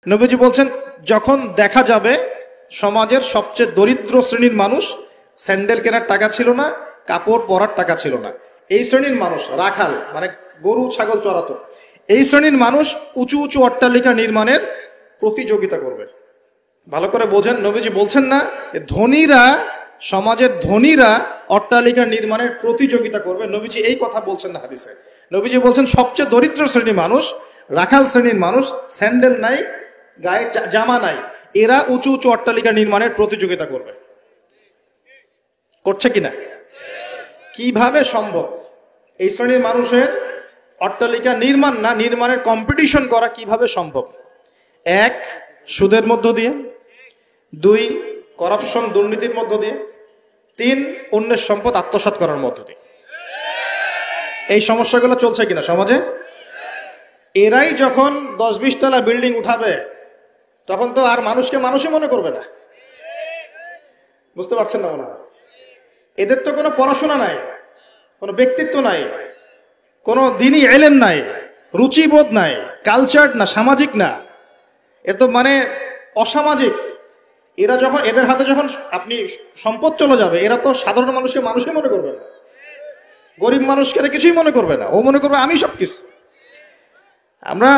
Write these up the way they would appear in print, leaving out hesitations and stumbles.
নবীজি বলছেন, যখন দেখা যাবে সমাজের সবচেয়ে দরিদ্র শ্রেণীর মানুষ, স্যান্ডেল কেনার টাকা ছিল না, কাপড় পরার টাকা ছিল না, এই শ্রেণীর মানুষ রাখাল মানে গরু ছাগল চড়াতো, এই শ্রেণীর মানুষ উঁচু উঁচু অট্টালিকা নির্মাণের প্রতিযোগিতা করবে। ভালো করে বোঝেন, নবীজি বলছেন না ধনীরা, সমাজের ধনীরা অট্টালিকা নির্মাণের প্রতিযোগিতা করবে, নবীজি এই কথা বলছেন না হাদিসে। নবীজি বলছেন সবচেয়ে দরিদ্র শ্রেণীর মানুষ, রাখাল শ্রেণীর মানুষ, স্যান্ডেল নাই, গায়ে জামা নাই, এরা উঁচু উঁচু অট্টালিকা নির্মাণের প্রতিযোগিতা করবে। করছে কিনা? কিভাবে সম্ভব এই শ্রেণীর মানুষের অট্টালিকা নির্মাণ না নির্মাণের কম্পিটিশন করা কিভাবে সম্ভব? এক, সুদের মধ্য দিয়ে; দুই, করাপশন দুর্নীতির মধ্য দিয়ে; তিন, অন্যের সম্পদ আত্মসাৎ করার মধ্য দিয়ে। এই সমস্যাগুলো চলছে কিনা সমাজে? এরাই যখন 10-20 তলা বিল্ডিং উঠাবে তখন তো আর মানুষকে মানুষই মনে করবে না। বুঝতে পারছেন না মনে হয়? এদের তো কোনো পড়াশোনা নাই, কোনো ব্যক্তিত্ব নাই, কোনো দিনই এলেম নাই, রুচিবোধ নাই, কালচার না, সামাজিক না, এর তো মানে অসামাজিক। এরা যখন, এদের হাতে যখন আপনি সম্পদ চলে যাবে, এরা তো সাধারণ মানুষকে মানুষই মনে করবে না, গরিব মানুষকে এরা কিছুই মনে করবে না, ও মনে করবে আমি সব কিছু। আমরা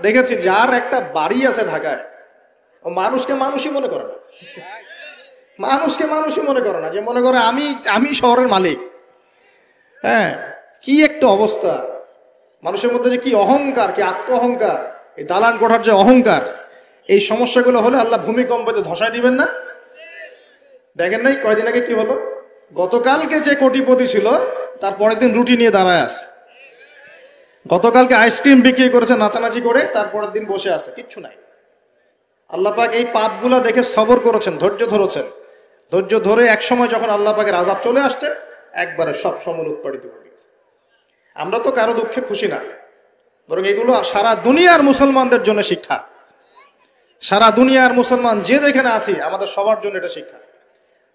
দেখেছি যার একটা বাড়ি আছে ঢাকায়, ও মানুষকে মানুষই মনে করে না, মানুষকে মানুষই মনে করে না, যে মনে করে আমি শহরের মালিক। হ্যাঁ, কি একটা অবস্থা মানুষের মধ্যে, যে কি অহংকার, কি আত্ম অহংকার, এই দালান কোঠার যে অহংকার, এই সমস্যাগুলো হলে আল্লাহ ভূমিকম্পতে ধসায় দিবেন না? দেখেন নাই কয়দিন আগে কি হলো? গতকালকে যে কোটিপতি ছিল তার পরের দিন রুটি নিয়ে দাঁড়ায় আছে, গতকালকে আইসক্রিম বিক্রি করেছে নাচানাচি করে, তারপরের দিন বসে আছে, কিচ্ছু নাই। আল্লাহ পাক এই পাপগুলা দেখে সবর করেছেন, ধৈর্য ধরেছেন, ধৈর্য ধরে এক সময় যখন আল্লাহ পাকের আযাব চলে আসছে, একবারে সব সমল উৎপাদিত হয়ে গেছে। আমরা তো কারো দুঃখে খুশি না, বরং এগুলো সারা দুনিয়ার মুসলমানদের জন্য শিক্ষা। সারা দুনিয়ার মুসলমান যে যেখানে আছি, আমাদের সবার জন্য এটা শিক্ষা।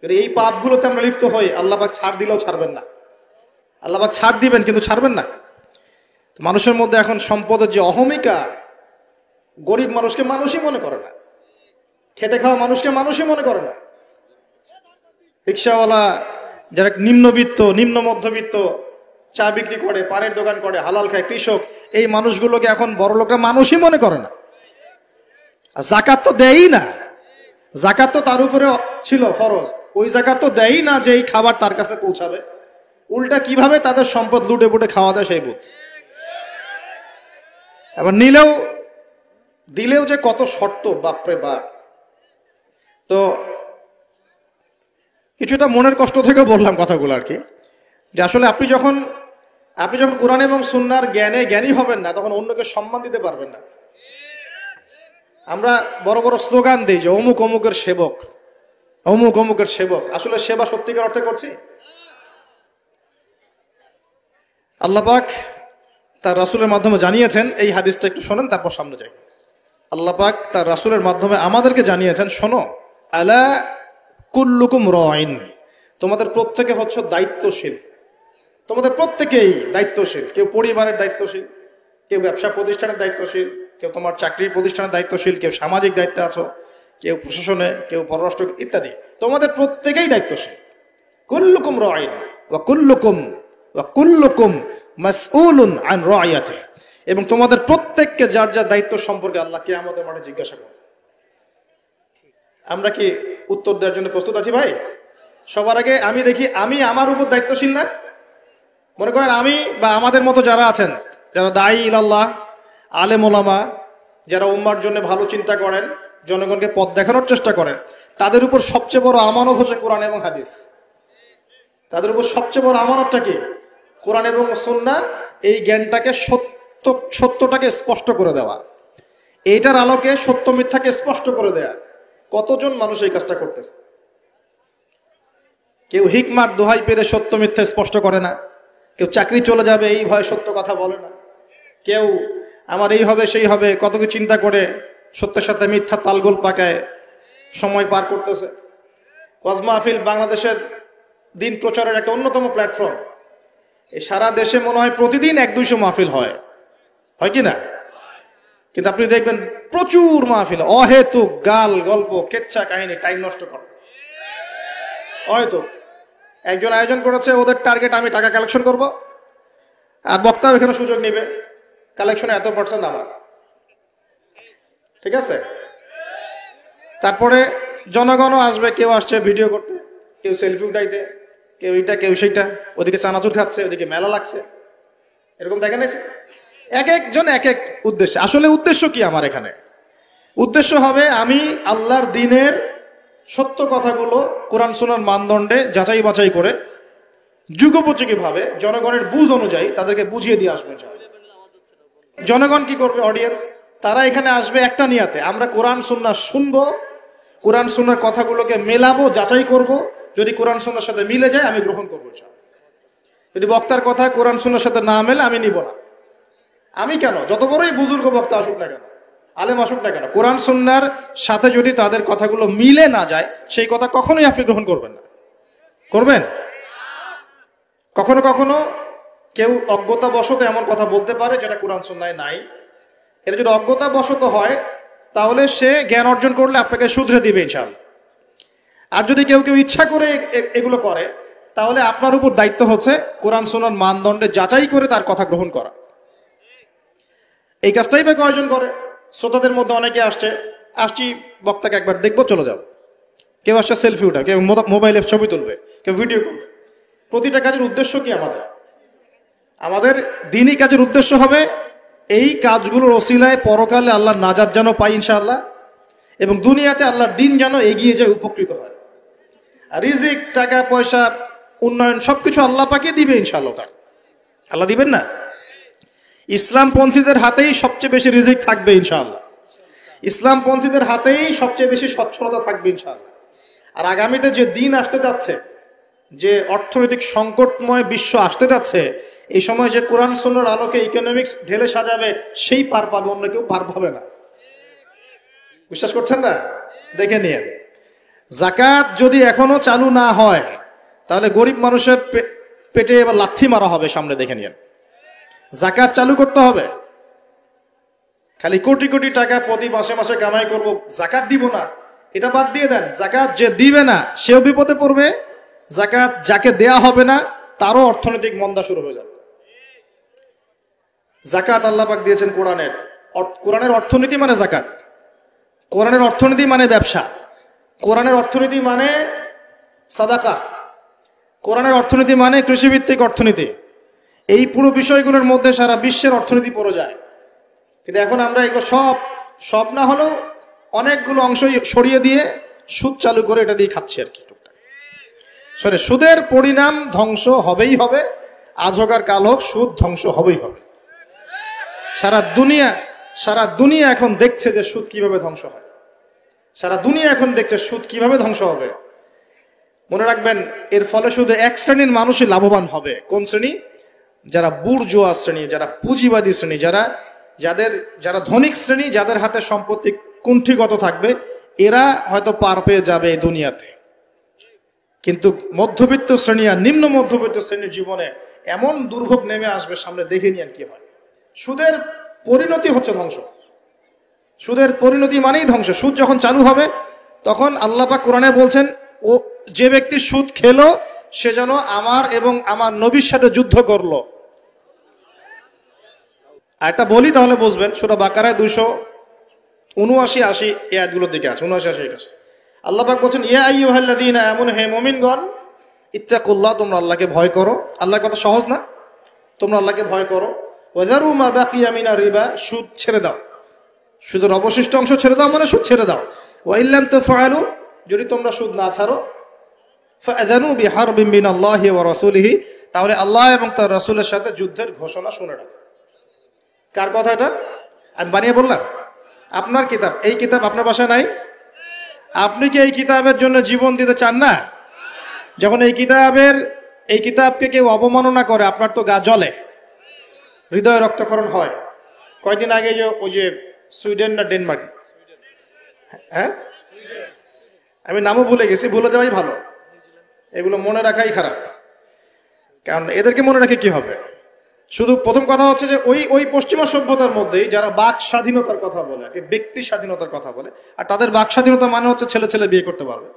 যদি এই পাপগুলোতে আমরা লিপ্ত হই, আল্লাহ পাক ছাড় দিলেও ছাড়বেন না। আল্লাহ পাক ছাড় দিবেন কিন্তু ছাড়বেন না। মানুষের মধ্যে এখন সম্পদের যে অহমিকা, গরিব মানুষকে মানুষই মনে করে না, খেটে খাওয়া মানুষকে মানুষই মনে করে না, রিক্সাওয়ালা যারা নিম্নবিত্ত, নিম্ন মধ্যবিত্ত, চা বিক্রি করে, পানের দোকান করে, হালাল খায়, কৃষক, এই মানুষগুলোকে এখন বড় লোকরা মানুষই মনে করে না। আর জাকাত তো দেয়ই না, জাকাত তো তার উপরে ছিল ফরজ, ওই জাকাত তো দেয়ই না যে এই খাবার তার কাছে পৌঁছাবে। উল্টা কিভাবে তাদের সম্পদ লুটে পুটে খাওয়া দেয় সেই বুদ্ধি। আবার দিলেও যে কত শর্ত, বাপরে বাপ। তো কিছুটা মনের কষ্ট থেকে বললাম কথাগুলো আর কি, যে আসলে আপনি যখন কোরআন এবং সুন্নাহর জ্ঞানী হবেন না, তখন অন্যকে সম্মান দিতে পারবেন না। আমরা বড় বড় স্লোগান দিই যে অমুক অমুকের সেবক, অমুক অমুকের সেবক, আসলে সেবা সত্যিকার অর্থে করছি? আল্লাহ পাক তার রাসূলের মাধ্যমে জানিয়েছেন, এই হাদিসটা একটু শোনেন তারপর সামনে যাই। আল্লাহ পাক তার রাসূলের মাধ্যমে আমাদেরকে জানিয়েছেন, শোনো, আলা কুল্লুকুম রাইন, তোমাদের প্রত্যেকে হচ্ছে দায়িত্বশীল, তোমাদের প্রত্যেকেই দায়িত্বশীল। কেউ পরিবারের দায়িত্বশীল, কেউ ব্যবসা প্রতিষ্ঠানের দায়িত্বশীল, কেউ তোমার চাকরির প্রতিষ্ঠানের দায়িত্বশীল, কেউ সামাজিক দায়িত্বে আছো, কেউ প্রশাসনে, কেউ পররাষ্ট্র ইত্যাদি। তোমাদের প্রত্যেকেই দায়িত্বশীল। কুল্লুকুম রাইন ওয়া কুল্লুকুম মাসউলুন আন রাইয়াতিহি, এবং তোমাদের প্রত্যেককে যার যার দায়িত্ব সম্পর্কে আল্লাহ কিয়ামতের মাঠে জিজ্ঞাসা করবে। আমরা কি উত্তর দেওয়ার জন্য প্রস্তুত আছি ভাই? সবার আগে আমি দেখি, আমি আমার উপর দায়িত্বশীল না? মনে করেন আমি বা আমাদের মতো যারা আছেন, যারা দায়ী ইলাল্লাহ, আলেম ওলামা, যারা উম্মার জন্য ভালো চিন্তা করেন, জনগণকে পথ দেখানোর চেষ্টা করেন, তাদের উপর সবচেয়ে বড় আমানত হচ্ছে কোরআন এবং হাদিস। তাদের উপর সবচেয়ে বড় আমানতটা কি? কোরআন এবং সুন্নাহ, এই জ্ঞানটাকে সত্যটাকে স্পষ্ট করে দেওয়া, এইটার আলোকে সত্য মিথ্যাকে স্পষ্ট করে দেয়া। কতজন মানুষ এই কাজটা করতেছে? কেউ হিকমার দোহাই পেরে সত্য মিথ্যা স্পষ্ট করে না, কেউ চাকরি চলে যাবে এই ভয়ে সত্য কথা বলে না, কেউ আমার এই হবে সেই হবে কত কিছু চিন্তা করে সত্যের সাথে মিথ্যা তালগোল পাকায় সময় পার করতেছে। ওয়াজ মাহফিল বাংলাদেশের দিন প্রচারের একটা অন্যতম প্ল্যাটফর্ম। এই সারা দেশে মনে হয় প্রতিদিন 100-200 মাহফিল হয় কি না? কিন্তু আপনি দেখবেন প্রচুর মাহফিল অহেতুক গাল গল্প কেচ্ছা কাহিনী টাইম নষ্ট করে। হয়তো একজন আয়োজন করেছে, ওদের টার্গেট আমি টাকা কালেকশন করব, আর বক্তাও এখানে সুযোগ নেবে, কালেকশনে এত পার্সেন্ট আমার, ঠিক আছে। তারপরে জনগণও আসবে, কেউ আসছে ভিডিও করতে, কেউ সেলফি উঠাইতে, কেউ এইটা কেউ সেইটা, ওদিকে চানাচুর খাচ্ছে, ওদিকে মেলা লাগছে, এরকম দেখেন। এক একজন এক এক উদ্দেশ্য। আসলে উদ্দেশ্য কি আমার এখানে? উদ্দেশ্য হবে আমি আল্লাহর দ্বীনের সত্য কথাগুলো কোরআন সুন্নাহর মানদণ্ডে যাচাই বাছাই করে যুগোপযোগী ভাবে জনগণের বুঝ অনুযায়ী তাদেরকে বুঝিয়ে দিয়ে আসবে। জনগণ কি করবে? অডিয়েন্স তারা এখানে আসবে একটা নিয়াতে, আমরা কোরআন সুন্নাহ শুনবো, কোরআন সুন্নাহর কথাগুলোকে মেলাবো, যাচাই করব, যদি কোরআন সুন্নাহর সাথে মিলে যায় আমি গ্রহণ করবো। যদি বক্তার কথা কোরআন সুন্নাহর সাথে না মেলে আমি নিব না। আমি কেন, যত বড়ই বুজুর্গ বক্তা আসুক না কেন, আলেম আসুক না কেন, কোরআন সুন্নাহর সাথে যদি তাদের কথাগুলো মিলে না যায় সেই কথা কখনোই আপনি গ্রহণ করবেন না। করবেন? কখনো কখনো কেউ অজ্ঞতাবশত এমন কথা বলতে পারে যেটা কোরআন সুন্নাহয় নাই। এটা যদি অজ্ঞতাবশত হয় তাহলে সে জ্ঞান অর্জন করলে আপনাকে শুধরে দিবে ইনশাআল্লাহ। আর যদি কেউ কেউ ইচ্ছা করে এগুলো করে তাহলে আপনার উপর দায়িত্ব হচ্ছে কোরআন সুন্নাহর মানদণ্ডে যাচাই করে তার কথা গ্রহণ করা। এই কাজটাই বা কয়জন করে? শ্রোতাদের মধ্যে অনেকে আসছি বক্তাকে একবার দেখবো চলে যাবো, কেউ আসছে সেলফি উঠা, কেউ মোবাইলে ছবি তুলবে, কেউ ভিডিও করবে। প্রতিটা কাজের উদ্দেশ্য কি? আমাদের দ্বীনি কাজের উদ্দেশ্য হবে এই কাজগুলোর ওসিলায় পরকালে আল্লাহর নাজাত যেন পাই ইনশাআল্লাহ, এবং দুনিয়াতে আল্লাহর দ্বীন যেন এগিয়ে যায়, উপকৃত হয়। আর রিজিক, টাকা পয়সা, উন্নয়ন সবকিছু আল্লাহ পাকে দিবে ইনশাআল্লাহ। তার আল্লাহ দিবেন না? ইসলামপন্থীদের হাতেই সবচেয়ে বেশি রিজিক থাকবে ইনশাআল্লাহ, ইসলামপন্থীদের হাতেই সবচেয়ে বেশি সচ্ছলতা থাকবে ইনশাআল্লাহ। আর আগামীতে যে দিন আসতে যাচ্ছে, যে অর্থনৈতিক সংকটময় বিশ্ব আসতে যাচ্ছে, এই সময় যে কোরআন সুন্নাহর আলোকে ইকোনমিক্স ঢেলে সাজাবে সেই পার পাবে, অন্য কেউ পার পাবে না। বিশ্বাস করছেন না? দেখে নিয়ে যাকাত যদি এখনো চালু না হয় তাহলে গরিব মানুষের পেটে এবার লাথি মারা হবে সামনে, দেখে নিয়ে। যাকাত চালু করতে হবে। খালি কোটি কোটি টাকা প্রতি মাসে মাসে কামাই করব, যাকাত দিব না, এটা বাদ দিয়ে দেন। যাকাত যে দিবে না সেও বিপদে পড়বে, যাকাত যাকে দেয়া হবে না তারও অর্থনৈতিক মন্দা শুরু হয়ে যাবে। যাকাত আল্লাহ পাক দিয়েছেন কোরআনের। কোরআনের অর্থনীতি মানে যাকাত, কোরআনের অর্থনীতি মানে ব্যবসা, কোরআনের অর্থনীতি মানে সাদাকা, কোরআনের অর্থনীতি মানে কৃষিভিত্তিক অর্থনীতি। এই পুরো বিষয়গুলোর মধ্যে সারা বিশ্বের অর্থনীতি পড়ে যায়। কিন্তু এখন আমরা এগুলো সব না হলেও অনেকগুলো অংশ সরিয়ে দিয়ে সুদ চালু করে এটা দিয়ে খাচ্ছি আর কি। সুদের পরিণাম ধ্বংস হবেই হবে, আজ হোক আর কাল হোক সুদ ধ্বংস হবেই হবে। সারা দুনিয়া এখন দেখছে যে সুদ কিভাবে ধ্বংস হয়, সারা দুনিয়া এখন দেখছে সুদ কিভাবে ধ্বংস হবে। মনে রাখবেন, এর ফলে শুধু এক শ্রেণীর মানুষই লাভবান হবে। কোন শ্রেণী? যারা বুর্জোয়া শ্রেণী, যারা পুঁজিবাদী শ্রেণী, যারা ধনিক শ্রেণী, যাদের হাতে সম্পত্তি কুণ্ঠিগত থাকবে, এরা হয়তো পার পেয়ে যাবে এই দুনিয়াতে। কিন্তু মধ্যবিত্ত শ্রেণী আর নিম্ন মধ্যবিত্ত শ্রেণীর জীবনে এমন দুর্ভোগ নেমে আসবে সামনে, দেখে নিন কি হয়। সুদের পরিণতি হচ্ছে ধ্বংস, সুদের পরিণতি মানেই ধ্বংস। সুদ যখন চালু হবে তখন আল্লাহ পাক কোরআনে বলছেন, ও যে ব্যক্তি সুদ খেলো সে যেন আমার এবং আমার নবীর সাথে যুদ্ধ করলো। আর এটা বলি তাহলে বুঝবেন, সূরা বাকারায় 279-80 এই আয়াতগুলোর দিকে আছে, 79-81। আল্লাহ পাক বলছেন, ইয়া আইয়ুহাল্লাযীনা আমানু, হে মুমিনগণ, ইত্তাকুল্লাহ, তোমরা আল্লাহকে ভয় করো। আল্লাহর কথা সহজ না? তোমরা আল্লাহকে ভয় করো। ওয়াযারু মা বাকিয়া মিনার রিবা, সুদ ছেড়ে দাও, সুদের অবশিষ্ট অংশ ছেড়ে দাও, মানে সুদ ছেড়ে দাও। ওয়া ইল্লাম তাফআলু, যদি তোমরা সুদ না ছাড়ো, ফাআযানু বিহারবিন মিনাল্লাহি ওয়া রাসূলিহি, তাহলে আল্লাহ এবং তার রাসূলের সাথে যুদ্ধের ঘোষণা শুনে রাখো। কার কথা এটা? আমি বানিয়ে বললাম? আপনার কিতাব, এই কিতাব আপনার বাসায় নাই? আপনি কি এই কিতাবের জন্য জীবন দিতে চান না? যখন এই কিতাবকে কেউ অবমাননা করে আপনার তো গা জ্বলে, হৃদয় রক্তক্ষরণ হয়। কয়দিন আগে ওই যে সুইডেন না ডেনমার্ক, হ্যাঁ আমি নামও ভুলে গেছি, ভুলে যাওয়াই ভালো, এগুলো মনে রাখাই খারাপ, কারণ এদেরকে মনে রাখে কি হবে? শুধু প্রথম কথা হচ্ছে যে ওই ওই পশ্চিমা সভ্যতার মধ্যেই যারা বাক স্বাধীনতার কথা বলে, ব্যক্তি স্বাধীনতার কথা বলে, আর তাদের বাক স্বাধীনতা মানে হচ্ছে ছেলে ছেলে বিয়ে করতে পারবে,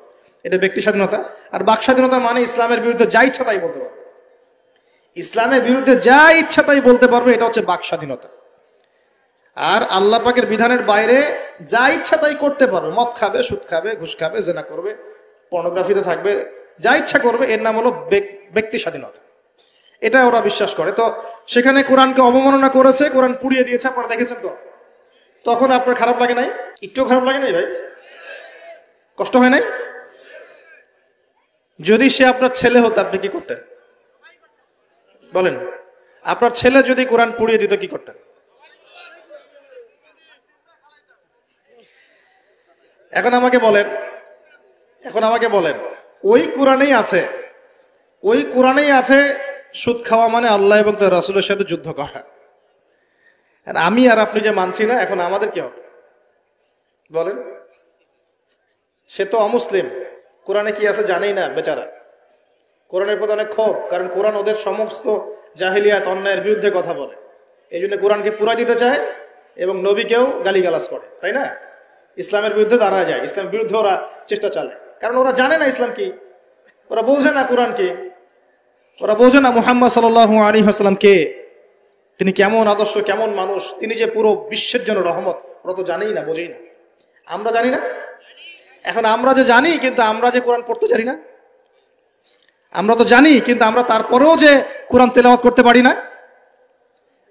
এটা ব্যক্তি স্বাধীনতা। আর বাক স্বাধীনতা মানে ইসলামের বিরুদ্ধে যা ইচ্ছা তাই বলতে পারবে, ইসলামের বিরুদ্ধে যা ইচ্ছা তাই বলতে পারবে, এটা হচ্ছে বাক স্বাধীনতা। আর আল্লাহ পাকের বিধানের বাইরে যা ইচ্ছা তাই করতে পারবে, মদ খাবে, সুদ খাবে, ঘুষ খাবে, জেনা করবে, পর্নোগ্রাফিতে থাকবে, যা ইচ্ছা করবে, এর নাম হলো ব্যক্তি স্বাধীনতা। এটা ওরা বিশ্বাস করে। তো সেখানে কোরআনকে অবমাননা করেছে, কোরআন পুড়িয়ে দিয়েছে, আপনারা দেখেছেন তো, তখন আপনার খারাপ লাগে নাই? একটু খারাপ লাগে নাই ভাই? কষ্ট হয় নাই? যদি সে আপনার ছেলে হতো আপনি কি করতেন বলেন? আপনার ছেলে যদি কোরআন পুড়িয়ে দিত কি করতেন? এখন আমাকে বলেন ওই কোরআনেই আছে সুদ খাওয়া মানে আল্লাহ এবং তার রাসূলের সাথে যুদ্ধ করা। আমি আর আপনি যে মানছি না, এখন আমাদের কি হবে বলেন? সে তো অমুসলিম, কোরআনে কি আছে জানেই না বেচারা। কোরআনের প্রতি অনেক ক্ষোভ, কারণ কোরআন ওদের সমস্ত জাহিলিয়াত অন্যায়ের বিরুদ্ধে কথা বলে। এই জন্য কোরআনকে পুরা দিতে চায় এবং নবীকেও গালিগালাজ করে, তাই না? ইসলামের বিরুদ্ধে দাঁড়ায় যায়, ইসলামের বিরুদ্ধে ওরা চেষ্টা চালায়, কারণ ওরা জানে না ইসলাম কি, ওরা বোঝে না কোরআন কি, ওরা বোঝে না মুহাম্মদ সাল্লাল্লাহু আলাইহি ওয়াসাল্লাম কে, তিনি কেমন আদর্শ, কেমন মানুষ, তিনি যে পুরো বিশ্বের জন্য রহমত, ওরা তো জানেই না, বোঝেই না। আমরা জানি না? এখন আমরা যে জানি, কিন্তু আমরা যে কোরআন পড়তে জানি না। আমরা তো জানি, কিন্তু আমরা তারপরেও যে কোরআন তেলাওয়াত করতে পারি না,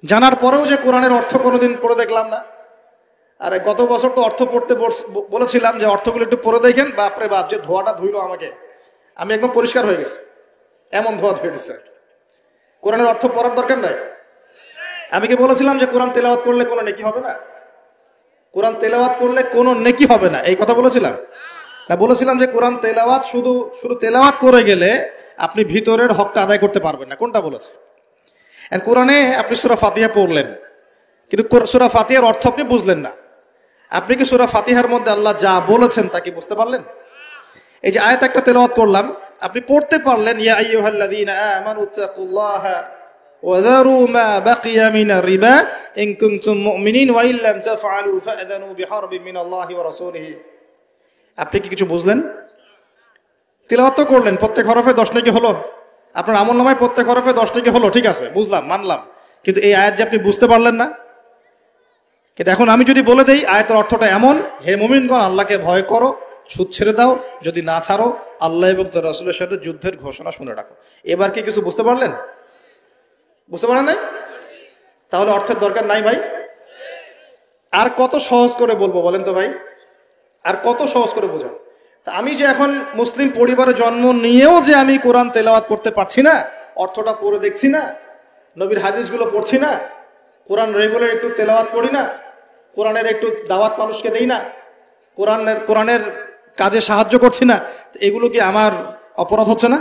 জানার পরেও যে কোরআনের অর্থ কোনোদিন পড়ে দেখলাম না। আর গত বছর তো অর্থ পড়তে বলেছিলাম যে অর্থগুলো একটু পড়ে দেখেন, বাপরে বাপ, যে ধোয়াটা ধুইলো আমাকে, আমি একদম পরিষ্কার হয়ে গেছি, এমন ধোয়া ধুয়ে গেছে। কোরআনের অর্থ পড়ার দরকার নাই। আমি কি বলেছিলাম যে কোরআন তেলাওয়াত করলে কোনো নেকি হবে না? কোরআন তেলাওয়াত করলে কোনো নেকি হবে না, এই কথা বলেছিলাম না? বলেছিলাম যে কোরআন তেলাওয়াত শুধু তেলাওয়াত করে গেলে আপনি ভিতরের হকটা আদায় করতে পারবেন না। কোনটা বলেছে? কোরআনে আপনি সূরা ফাতিহা পড়লেন, কিন্তু সূরা ফাতিহার অর্থ আপনি বুঝলেন না। আপনি কি সূরা ফাতিহার মধ্যে আল্লাহ যা বলেছেন তা কি বুঝতে পারলেন? এই যে আয়াত একটা তেলাওয়াত করলাম, আপনি পড়তে পারলেন, ইয়া আইয়ুহাল্লাযীনা আমানু তাকুল্লাহা ওয়া যারু মা বাকিয়া মিনার রিবা ইন কুনতুম মুমিনিন ওয়া ইল্লাম তাফআলু ফাআযানু বিহারবিন মিনাল্লাহি ওয়া রাসূলিহি। আপনি কি কিছু বুঝলেন? তেলাওয়াত তো করলেন, প্রত্যেক হরফে 10 নেকি হলো, আপনার আমলনামায় প্রত্যেক হরফে 10 নেকি হলো, ঠিক আছে, বুঝলাম, মানলাম, কিন্তু এই আয়াত যে আপনি বুঝতে পারলেন না। কিন্তু এখন আমি যদি বলে দেই আয়াতের অর্থটা এমন, হে মুমিনগণ আল্লাহকে ভয় করো, সুদ ছেড়ে দাও, যদি না ছাড়ো আল্লাহ এবং তার রাসূলের সাথে যুদ্ধের ঘোষণা শুনে রাখো, এবার কি কিছু বুঝতে পারলেন? বুঝতে পারেন নাই? তাহলে অর্থের দরকার নাই ভাই। আর কত সহজ করে বলবো বলেন তো ভাই, আর কত সহজ করে বোঝাবো? তা আমি যে এখন মুসলিম পরিবারে জন্ম নিয়েও যে আমি কোরআন তেলাওয়াত করতে পারছি না, অর্থটা পড়ে দেখছি না, নবীর হাদিসগুলো পড়ছি না, কোরআন রেগুলার একটু তেলাওয়াত করি না, কোরআনের একটু দাওয়াত মানুষকে দেই না, কোরআনের কাজে সাহায্য করছি না, এগুলো কি আমার অপরাধ হচ্ছে না?